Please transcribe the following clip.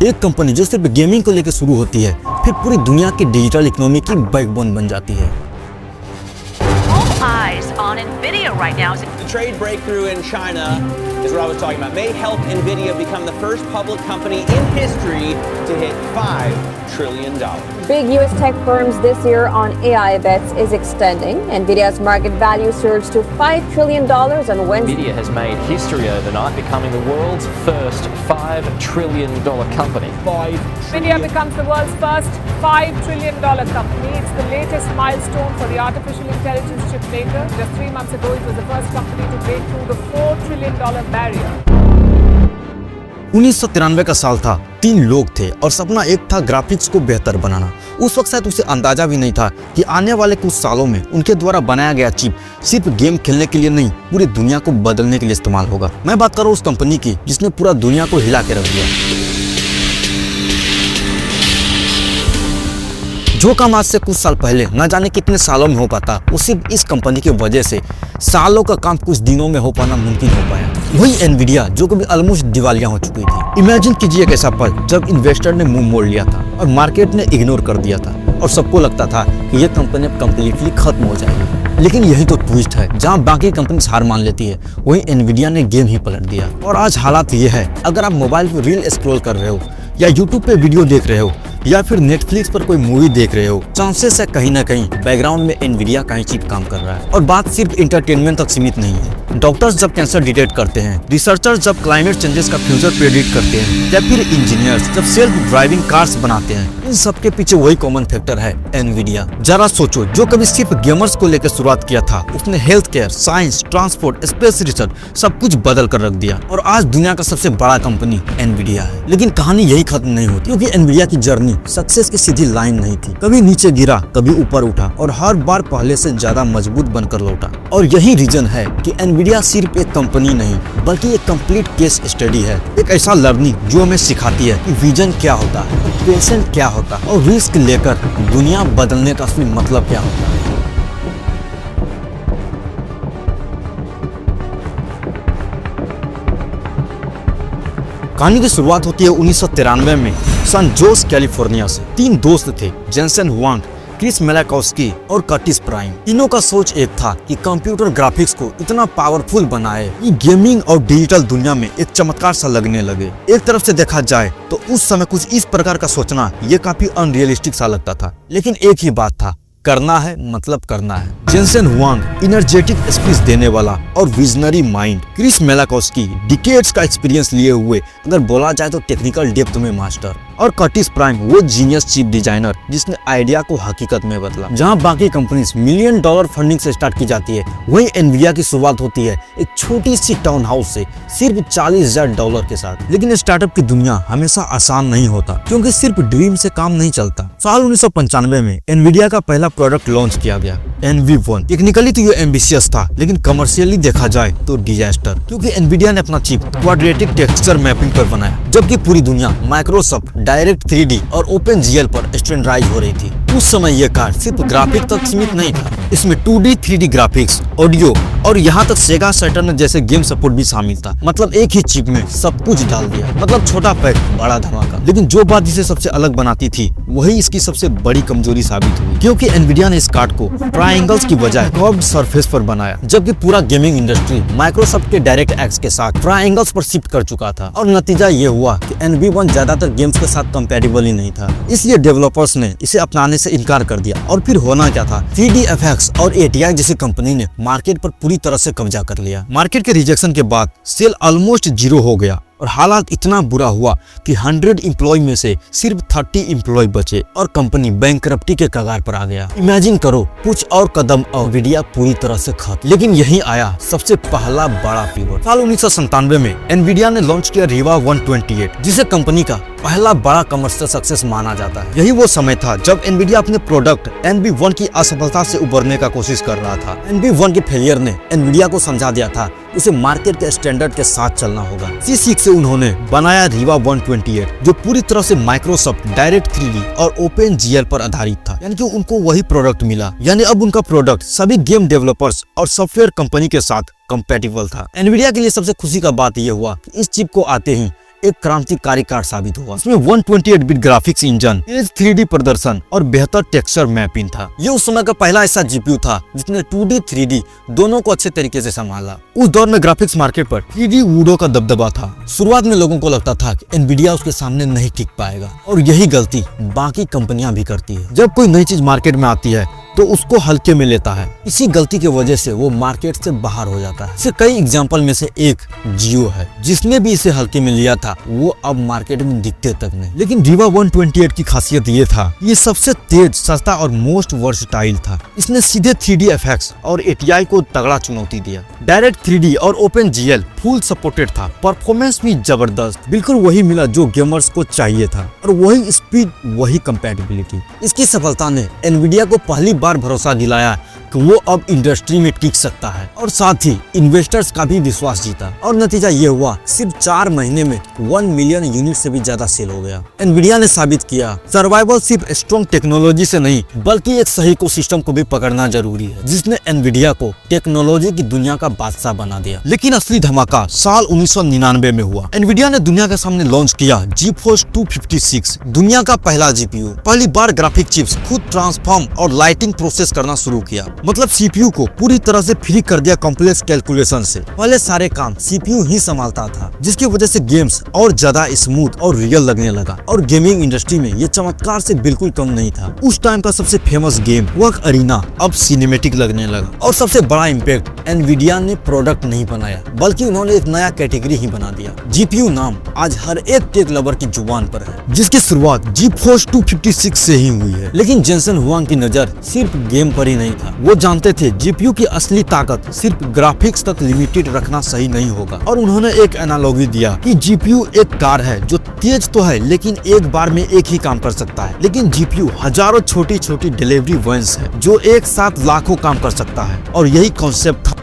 एक कंपनी जो सिर्फ गेमिंग को लेकर शुरू होती है, फिर पूरी दुनिया की डिजिटल इकोनॉमी की बैकबोन बन जाती है। Eyes on Nvidia right now. The trade breakthrough in China is what I was talking about. May help Nvidia become the first public company in history to hit $5 trillion. Big US tech firms this year on AI bets is extending. Nvidia's market value surged to $5 trillion on Wednesday. Nvidia has made history overnight, becoming the world's first $5 trillion company. Nvidia becomes the world's first $5 trillion company. It's the latest milestone for the artificial intelligence chip maker. Just 3 months ago, it was the first company to break through the $4 trillion barrier. 1993 का साल था, 3 लोग थे और सपना एक था graphics को बेहतर बनाना। उस वक्त शायद उसे अंदाजा भी नहीं था कि आने वाले कुछ सालों में उनके द्वारा बनाया गया चिप सिर्फ गेम खेलने के लिए नहीं, पूरी दुनिया को बदलने के लिए इस्तेमाल होगा। मैं बात कर रहा हूँ उस कंपनी की जिसने पूरा दुनिया को हिला के रख दिया। जो काम आज से कुछ साल पहले न जाने कितने सालों में हो पाता, वो सिर्फ इस कंपनी की वजह से सालों का काम कुछ दिनों में हो पाना मुमकिन हो पाया। वही एनवीडिया जो कभी ऑलमोस्ट दिवालिया हो चुकी थी। इमेजिन कीजिए एक ऐसा पल जब इन्वेस्टर ने मुंह मोड़ लिया था और मार्केट ने इग्नोर कर दिया था और सबको लगता था कि ये कंपनी अब कम्प्लीटली खत्म हो जाएगी। लेकिन यही तो ट्विस्ट है, जहां बाकी कंपनी हार मान लेती है, वही एनवीडिया ने गेम ही पलट दिया। और आज हालात ये है, अगर आप मोबाइल पर रील स्क्रॉल कर रहे हो या यूट्यूब पे वीडियो देख रहे हो या फिर नेटफ्लिक्स पर कोई मूवी देख रहे हो, चांसेस है कहीं ना कहीं बैकग्राउंड में एनवीडिया का ही चिप काम कर रहा है। और बात सिर्फ इंटरटेनमेंट तक सीमित नहीं है। डॉक्टर्स जब कैंसर डिटेक्ट करते हैं, रिसर्चर्स जब क्लाइमेट चेंजेस का फ्यूचर प्रेडिक्ट करते हैं, या फिर इंजीनियर्स जब सेल्फ ड्राइविंग कार्स बनाते हैं, इन सब के पीछे वही कॉमन फैक्टर है, एनवीडिया। जरा सोचो, जो कभी सिर्फ गेमर्स को लेकर शुरुआत किया था, उसने health care, science, transport, space research सब कुछ बदल कर रख दिया और आज दुनिया का सबसे बड़ा कंपनी एनवीडिया है। लेकिन कहानी यही खत्म नहीं होती, क्योंकि एनवीडिया की जर्नी सक्सेस की सीधी लाइन नहीं थी। कभी नीचे गिरा, कभी ऊपर उठा और हर बार पहले से ज्यादा मजबूत बनकर लौटा। और यही रीजन है कि एनवीडिया सिर्फ एक कंपनी नहीं, बल्कि एक कंप्लीट केस स्टडी है। एक ऐसा लर्निंग जो हमें सिखाती है कि विजन क्या होता है, पेशेंट क्या होता है और रिस्क लेकर दुनिया बदलने का असली मतलब क्या होता है। कहानी की शुरुआत होती है 1993 में सान जोस कैलिफोर्निया से। 3 दोस्त थे, जेनसेन हुआंग, क्रिस मेलाकोस्की और कर्टिस प्राइम। तीनों का सोच एक था कि कंप्यूटर ग्राफिक्स को इतना पावरफुल बनाए कि गेमिंग और डिजिटल दुनिया में एक चमत्कार सा लगने लगे। एक तरफ से देखा जाए तो उस समय कुछ इस प्रकार का सोचना ये काफी अनरियलिस्टिक सा लगता था, लेकिन एक ही बात था, करना है मतलब करना है। जेनसेन हुआंग एनर्जेटिक स्पीच देने वाला और विजनरी माइंड, क्रिस मेलाकोस्की डिकेड्स का एक्सपीरियंस लिए हुए, अगर बोला जाए तो टेक्निकल डेप्थ में मास्टर, और कर्टिस प्राइम वो जीनियस चिप डिजाइनर जिसने आइडिया को हकीकत में बदला। जहां बाकी कंपनीज $1 मिलियन फंडिंग से स्टार्ट की जाती है, वहीं एनवीडिया की शुरुआत होती है एक छोटी सी टाउन हाउस से सिर्फ $40,000 के साथ। लेकिन स्टार्टअप की दुनिया हमेशा आसान नहीं होता, क्योंकि सिर्फ ड्रीम से काम नहीं चलता। साल 1995 में एनवीडिया का पहला प्रोडक्ट लॉन्च किया गया, NV1। टेक्निकली तो ये एम्बिशियस था, लेकिन कमर्शियली देखा जाए तो डिजास्टर, क्योंकि एनवीडिया ने अपना चिप क्वाड्रेटिक टेक्सचर मैपिंग पर बनाया, जबकि पूरी दुनिया माइक्रोसॉफ्ट डायरेक्ट 3D और OpenGL पर स्टैंडर्डाइज हो रही थी। उस समय यह कार्ड सिर्फ ग्राफिक तक सीमित नहीं था, इसमें 2D 3D ग्राफिक्स, ऑडियो और यहाँ तक सेगा सैटर्न जैसे गेम सपोर्ट भी शामिल था। मतलब एक ही चिप में सब कुछ डाल दिया, मतलब छोटा पैक बड़ा धमाका। लेकिन जो बात इसे सबसे अलग बनाती थी, वही इसकी सबसे बड़ी कमजोरी साबित हुई, क्योंकि एनवीडिया ने इस कार्ड को ट्रायंगल्स की बजाय कर्व्ड सरफेस पर बनाया, जबकि पूरा गेमिंग इंडस्ट्री माइक्रोसॉफ्ट के डायरेक्ट एक्स के साथ ट्रायंगल्स पर शिफ्ट कर चुका था। और नतीजा ये हुआ कि NV1 ज्यादातर गेम्स के साथ कंपैटिबल ही नहीं था, इसलिए डेवलपर्स ने इसे अपनाने से इनकार कर दिया। और फिर होना क्या था, 3D FX और ATI जैसी कंपनी ने मार्केट पर पूरी तरह से कब्जा कर लिया। मार्केट के रिजेक्शन के बाद सेल ऑलमोस्ट 0 हो गया और हालात इतना बुरा हुआ कि 100 एम्प्लॉय में से सिर्फ 30 एम्प्लॉय बचे और कंपनी बैंकरप्टी के कगार पर आ गया। इमेजिन करो, कुछ और कदम और एनवीडिया पूरी तरह से खत्म। लेकिन यही आया सबसे पहला बड़ा पिवट। साल 1997 में एनवीडिया ने लॉन्च किया रीवा 128, जिसे कंपनी का पहला बड़ा कमर्शियल सक्सेस माना जाता है। यही वो समय था जब एनवीडिया अपने प्रोडक्ट NV1 की असफलता से उबरने का कोशिश कर रहा था। NV1 के फेलियर ने एनवीडिया को समझा दिया था उसे मार्केट के स्टैंडर्ड के साथ चलना होगा। इसी सीख से उन्होंने बनाया रीवा 128, जो पूरी तरह से माइक्रोसॉफ्ट डायरेक्ट 3D और OpenGL पर आधारित था। यानी कि उनको वही प्रोडक्ट मिला, यानी अब उनका प्रोडक्ट सभी गेम डेवलपर्स और सॉफ्टवेयर कंपनी के साथ कंपैटिबल था। एनवीडिया के लिए सबसे खुशी का बात यह हुआ कि इस चिप को आते ही एक क्रांतिकारी कार साबित हुआ। इसमें 128 बिट ग्राफिक्स इंजन, तेज 3D प्रदर्शन और बेहतर टेक्सचर मैपिंग था। ये उस समय का पहला ऐसा जीपीयू था जिसने 2D 3D दोनों को अच्छे तरीके से संभाला। उस दौर में ग्राफिक्स मार्केट पर 3D वुडो का दबदबा था। शुरुआत में लोगों को लगता था कि एनवीडिया उसके सामने नहीं टिक पाएगा, और यही गलती बाकी कंपनियां भी करती है। जब कोई नई चीज मार्केट में आती है तो उसको हल्के में लेता है। इसी गलती की वजह से वो मार्केट से बाहर हो जाता है। इसके कई एग्जांपल में से एक जियो है, जिसने भी इसे हल्के में लिया था वो अब मार्केट में दिखते तक नहीं। लेकिन रीवा 128 की खासियत ये था, ये सबसे तेज, सस्ता और मोस्ट वर्सटाइल था। इसने सीधे 3D एफेक्ट्स और ATI को तगड़ा चुनौती दिया। डायरेक्ट 3D और OpenGL फुल सपोर्टेड था। परफॉर्मेंस भी जबरदस्त, बिल्कुल वही मिला जो गेमर्स को चाहिए था, और वही स्पीड, वही कंपैटिबिलिटी। इसकी सफलता ने एनवीडिया को पहली बार भरोसा दिलाया कि वो अब इंडस्ट्री में टिक सकता है, और साथ ही इन्वेस्टर्स का भी विश्वास जीता। और नतीजा ये हुआ, सिर्फ 4 महीने में 1 मिलियन यूनिट से भी ज्यादा सेल हो गया। एनवीडिया ने साबित किया सर्वाइवल सिर्फ स्ट्रॉन्ग टेक्नोलॉजी से नहीं, बल्कि एक सही इकोसिस्टम को भी पकड़ना जरूरी है, जिसने एनवीडिया को टेक्नोलॉजी की दुनिया का बादशाह बना दिया। लेकिन असली धमाका साल 1999 में हुआ। एनवीडिया ने दुनिया के सामने लॉन्च किया GeForce 256, दुनिया का पहला जीपीयू। पहली बार ग्राफिक चिप्स खुद ट्रांसफॉर्म और लाइटिंग प्रोसेस करना शुरू किया। मतलब सीपीयू को पूरी तरह से फ्री कर दिया कॉम्प्लेक्स कैलकुलेशन से। पहले सारे काम सीपीयू ही संभालता था, जिसकी वजह से गेम्स और ज्यादा स्मूथ और रियल लगने लगा। और गेमिंग इंडस्ट्री में ये चमत्कार से बिल्कुल कम नहीं था। उस टाइम का सबसे फेमस गेम वर्क अरीना अब सिनेमेटिक लगने लगा। और सबसे बड़ा इम्पैक्ट, एनवीडिया ने प्रोडक्ट नहीं बनाया, बल्कि उन्होंने एक नया कैटेगरी ही बना दिया। जीपीयू नाम आज हर एक टेक लवर की जुबान पर है, जिसकी शुरुआत GeForce 256 से ही हुई है। लेकिन जेनसन हुआंग की नजर सिर्फ गेम पर ही नहीं था। वो जानते थे जीपीयू की असली ताकत सिर्फ ग्राफिक्स तक लिमिटेड रखना सही नहीं होगा। और उन्होंने एक एनालॉजी दिया कि जीपीयू एक कार है जो तेज तो है, लेकिन एक बार में एक ही काम कर सकता है। लेकिन जीपीयू हजारों छोटी छोटी डिलीवरी वैन्स है जो एक साथ लाखों काम कर सकता है। और यही कॉन्सेप्ट था